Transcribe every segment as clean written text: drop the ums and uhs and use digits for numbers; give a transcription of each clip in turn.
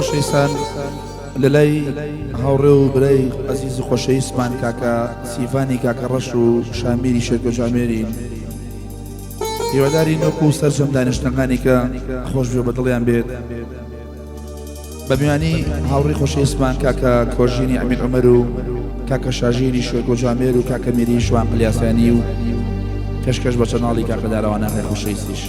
خۆشەویستان لەلای هاوڕێ و برای عەزیز و خۆشەویستمان کاکە سیڤانی کاکە ڕەش و شامیری شێرکۆ جامێرین هیوادارین وەکو سەرجەم دانیشتنەکانی کە خۆش بێ بە دڵیان بێت بە میوانی هاوڕێی خۆشەویستمان کاکە کۆژینی ئەمین عومەر و کاکە شاژیری شێرکۆ جامێر و کاکە میری شوان قلیاسانی و پێشکەش بە چەناڵی کاکە داراوانە خۆشەویستیش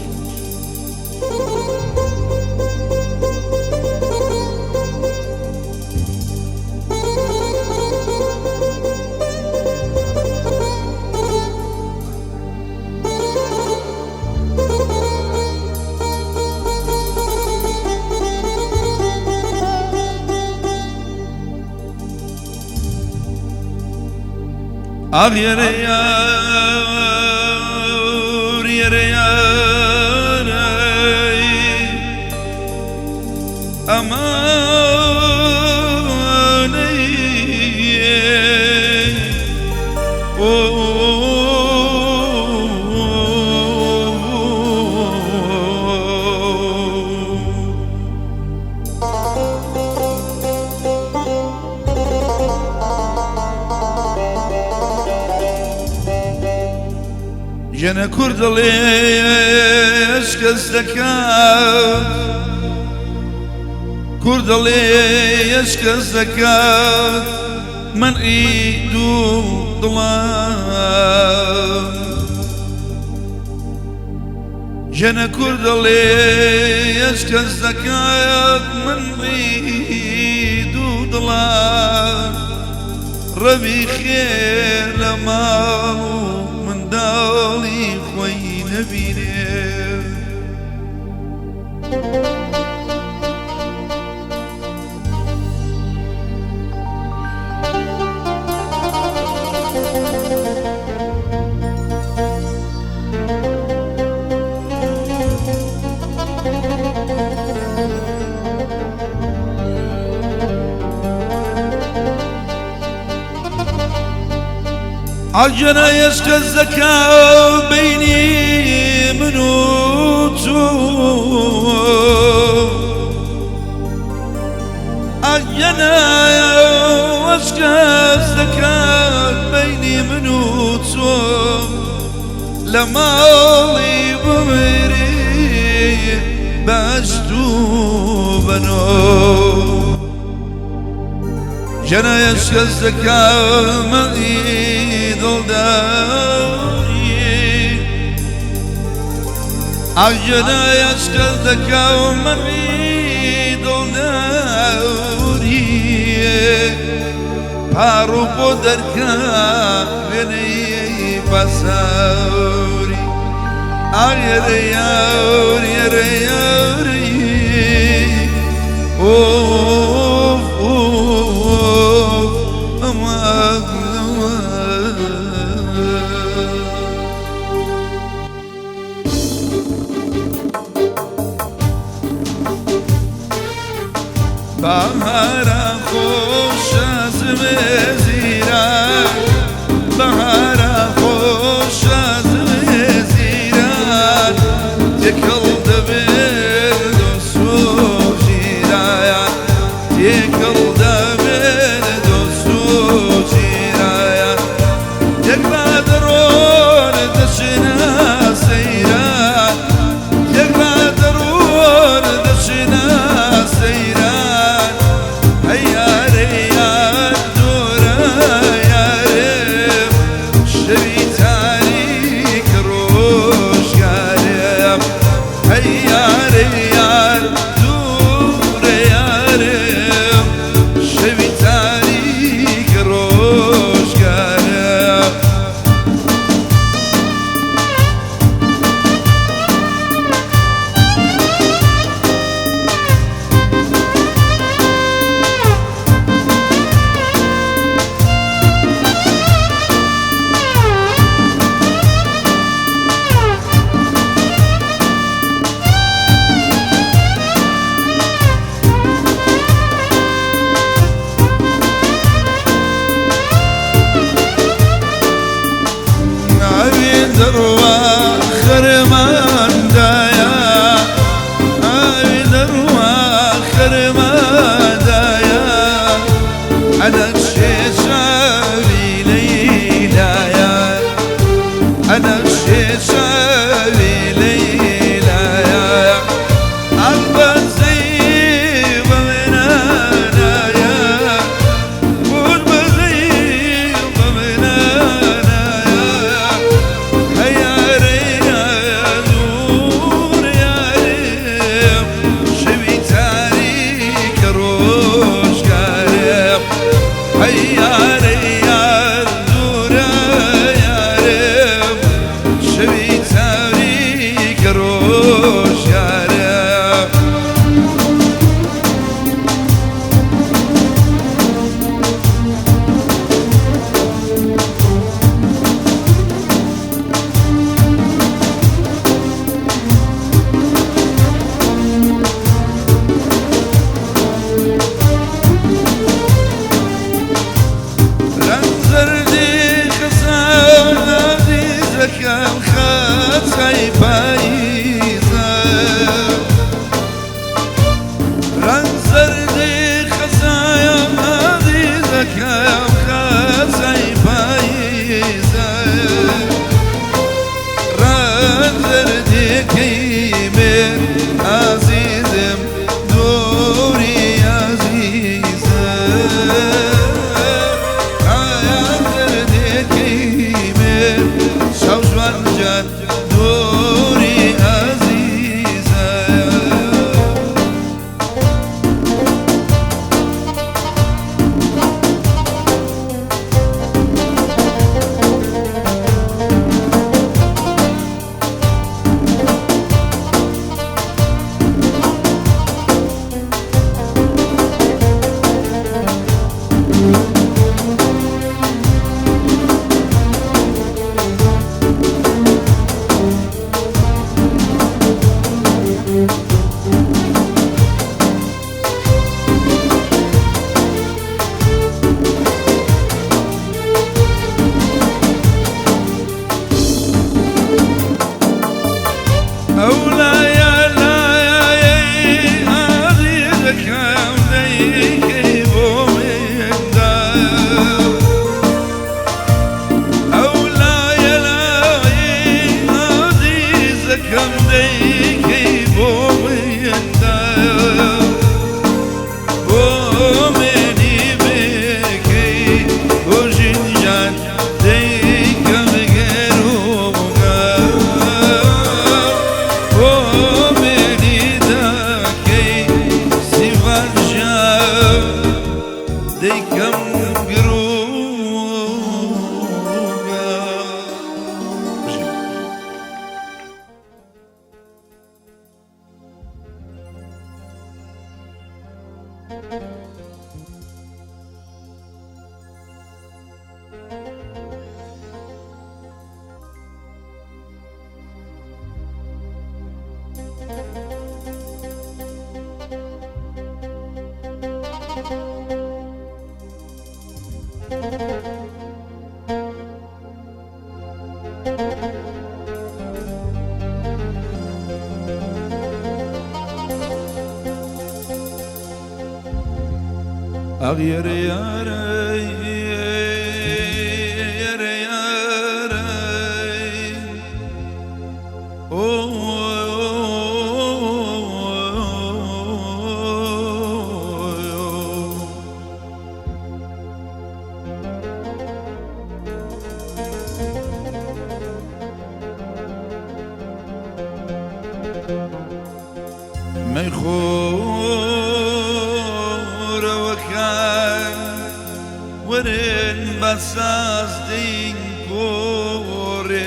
Ah yere yar, yere yar, aman ey, oh. Jene kurdalêş kes zekat Kurdalêş kes zekat Men îdu dilan Jene kurdalêş kes zekat Men îdu dilan Revî khêr lemal دالي خوي نبيني عجنا يشكى الزكاة بيني من وتو عجنا يشكى الزكاة بيني من وتو لما لي بمري باشتو بنو جنا يشكى الزكاة مئي داري عجنا يشكى الذكاء ومريض داري بارو بدركا بني بساري يري يري يري يري اوف اوف امك بهارا خوش از وزیران بهارا خوش از وزیران یکل دبیر دوست و جیران یکل دبیر دوست و جیران یک بدرون دشنا سیران یک بدرون دشنا سیران الشيشاوي ليلايا أنا الشيشاوي ليلايا عبد زيب من أنايا قرب زيب من أنايا هيا ريا زور يا ريم شبي تاريك روش كاريم هيا ريا زور يا ريم شبي تاريك روش يا ريم رنزردي خسارة دي زكاة خاصة بايزة رنزردي خسارة دي زكاة خاصة بايزة رنزردي كيمر عزيزم دوري عزيزة دوري عزيزة أغير يا ري يا ري يا ري ما يخور وكان ورن بساس دين كوري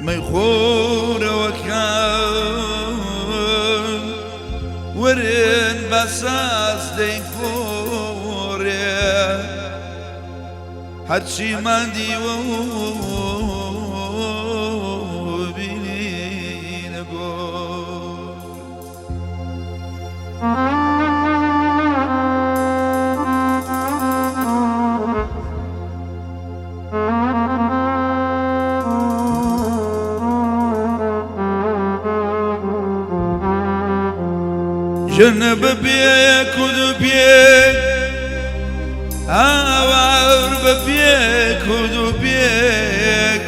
ما يخور وكان ورن بساس دين كوري هاتشي ماندي جنب بيك ودبيك آوار ببيك ودبيك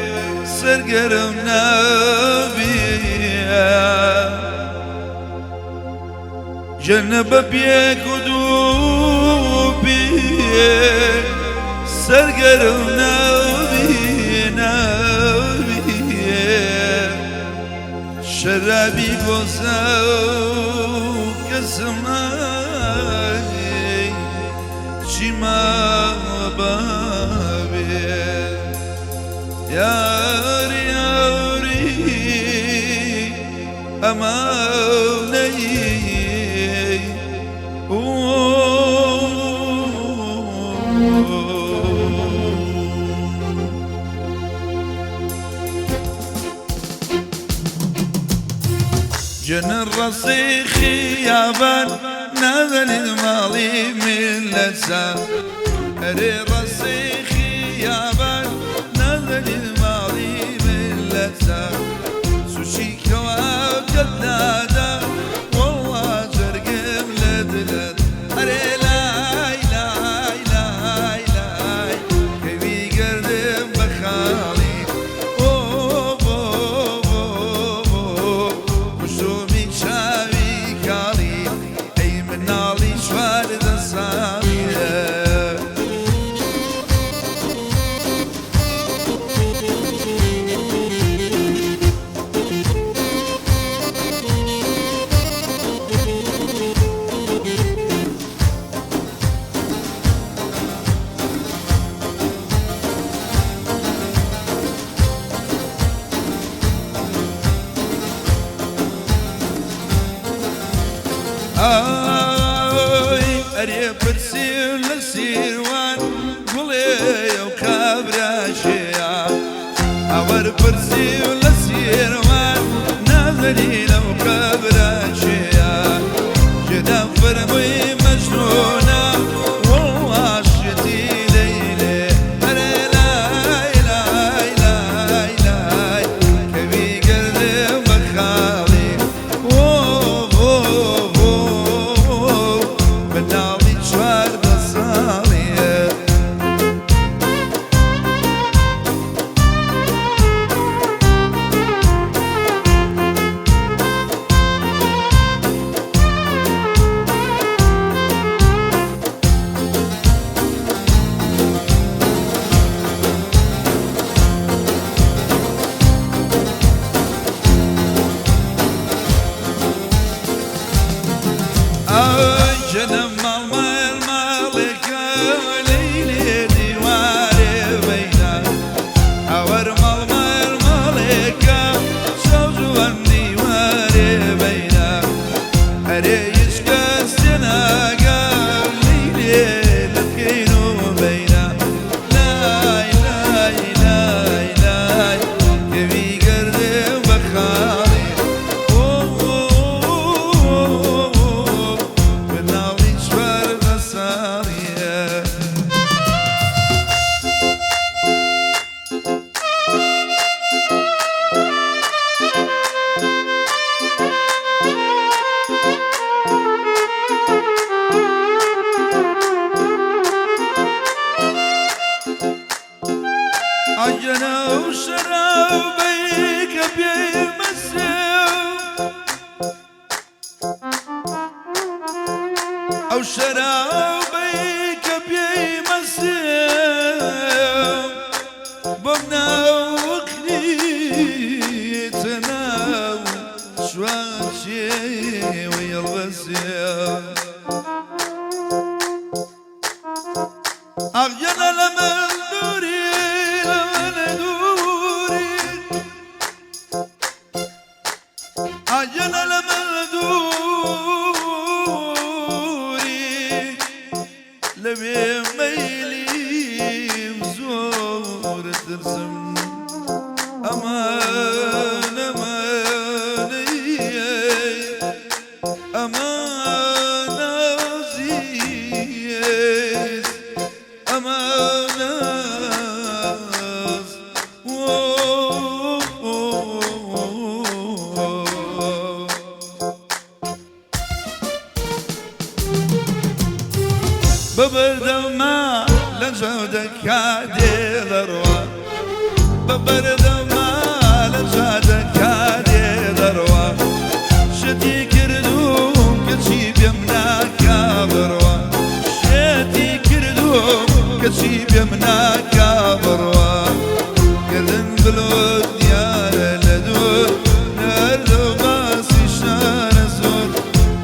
سرقرم نبيك جنب بيك ودبيك سرقرم نبيك شرابي قوساو كسماني شما بابي ياري ياري أماني جن الرصيخ يابان نازل الماضي من لسان ري الرصيخ يابان نازل الماضي من لسان سوشي كواب جدادا والله جرقم لدلد ري لاي لاي لاي لاي كيفي قردم بخالي أري برسي لسيروان قولي وكابراشيا أور برسي لسيروان نازلي لو كابراشيا جدا فرمي مجنونة والله شتي ليلي أري لاي لاي لاي لاي كبي قلبي بخالي جنم المالك ليلي ديواري بينا أور المالك شوجوان ديواري بينا أريش كاستنا قال ليلي لكينو بينا لاي لاي لاي لاي كبي قردي بخالي عجنا وشرابيك بيمسوا أو شرابيك بيمسوا بمنا وخليتنا شواشي ويلبسوا عجنا لما ندوري عجنا لمدوري لبي ميلي مزور ترسم أمان أماني أمان عزيز أمان ببردما لجودك عادي ذروة ببردما لجودك عادي ذروة شتي كردوم كتشي بيمناك ذروة شتي كردوم كتشي بيمناك ذروة قردن بلود ديار لدور نردو باسي شان زور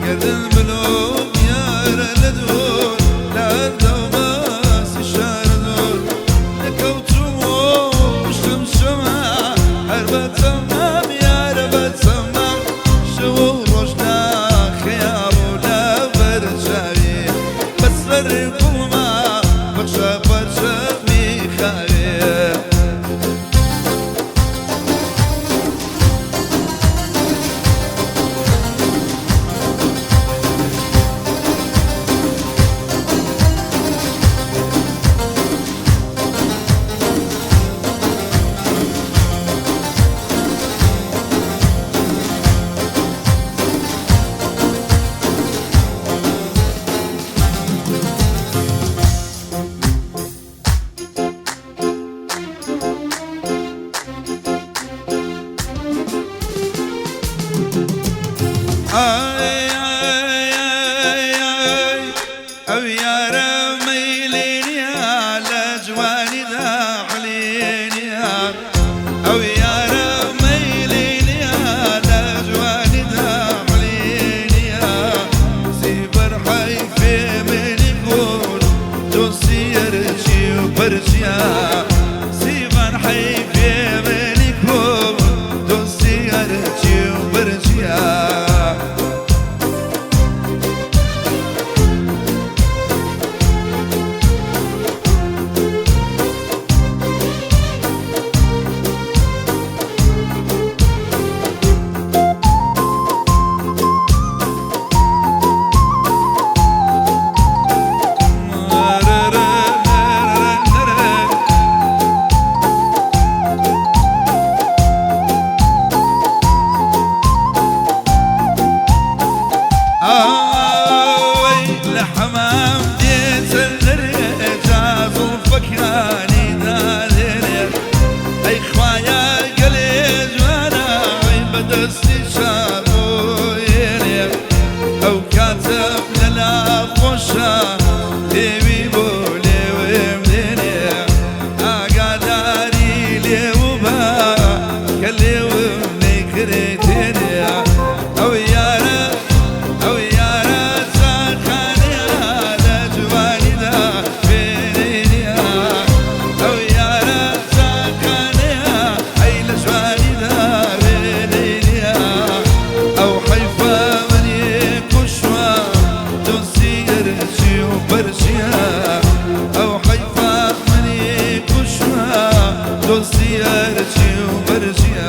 قردن بلود ديار لدور نردو باسي شان زور نكوتو شمشما هربت تمام يا ربت تمام شو روشنا خيارو لا برجاوي بس فرقوما برشا برشا ميخاوي آي آي آي آي أو يا رميليني على جواني داخليني أو يا رميليني على جواني داخليني سيبر حيفي من يقول دوسي يرجي وبرجيا سيبر حيفي من يقول دوسي يرجي وبرجيا لحمام ديت الرجع ظلفكاني دالير اي خوايا قلي جوانا بدستي شابوير او كاتب لنا خوشا ديبي بولي ومديني اقاداري لي وبا كلي ومني كريتيني او يارا او يارا أو حيفا مني كشوا دوسي أرجي وبرجيا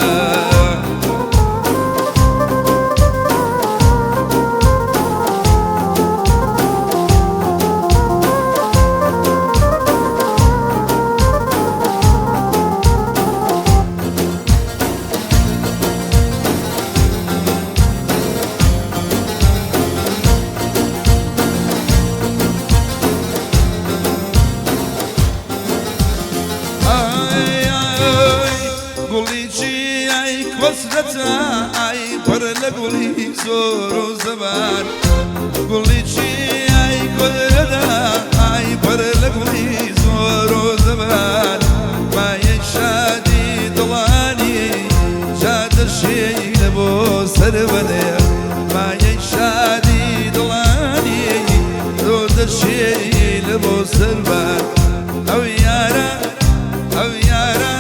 قوليجي اي كوسرتا اي برلقولي زورو زمان قوليجي اي كوسرتا اي برلقولي زورو زمان ما يشادي ضلاني جاد الشي لبو سربني ما يشادي ضلاني زود الشي لبو سربان او يارا او يارا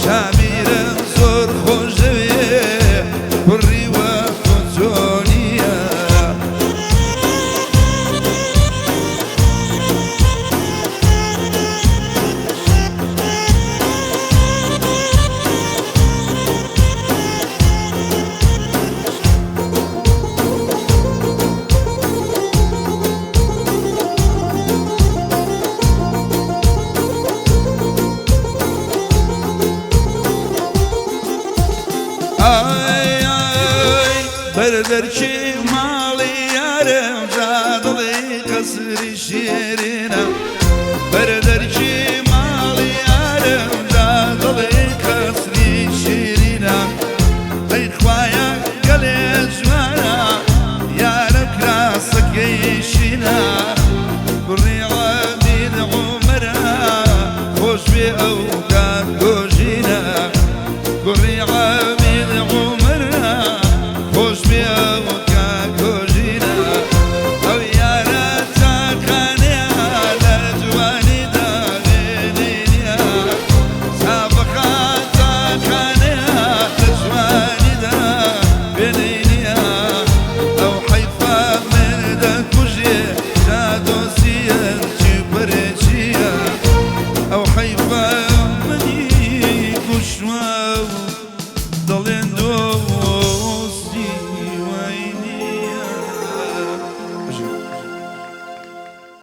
شامير زور خوش دوي بري وفتونيا بەردەرچی ماڵی یارم جا دڵی قەسری شیرینە بەردەرچی ماڵی یارم جا دڵی قەسری شیرینە ئەی خوایە گەلێ جوانە یارە کراسەکەی شینە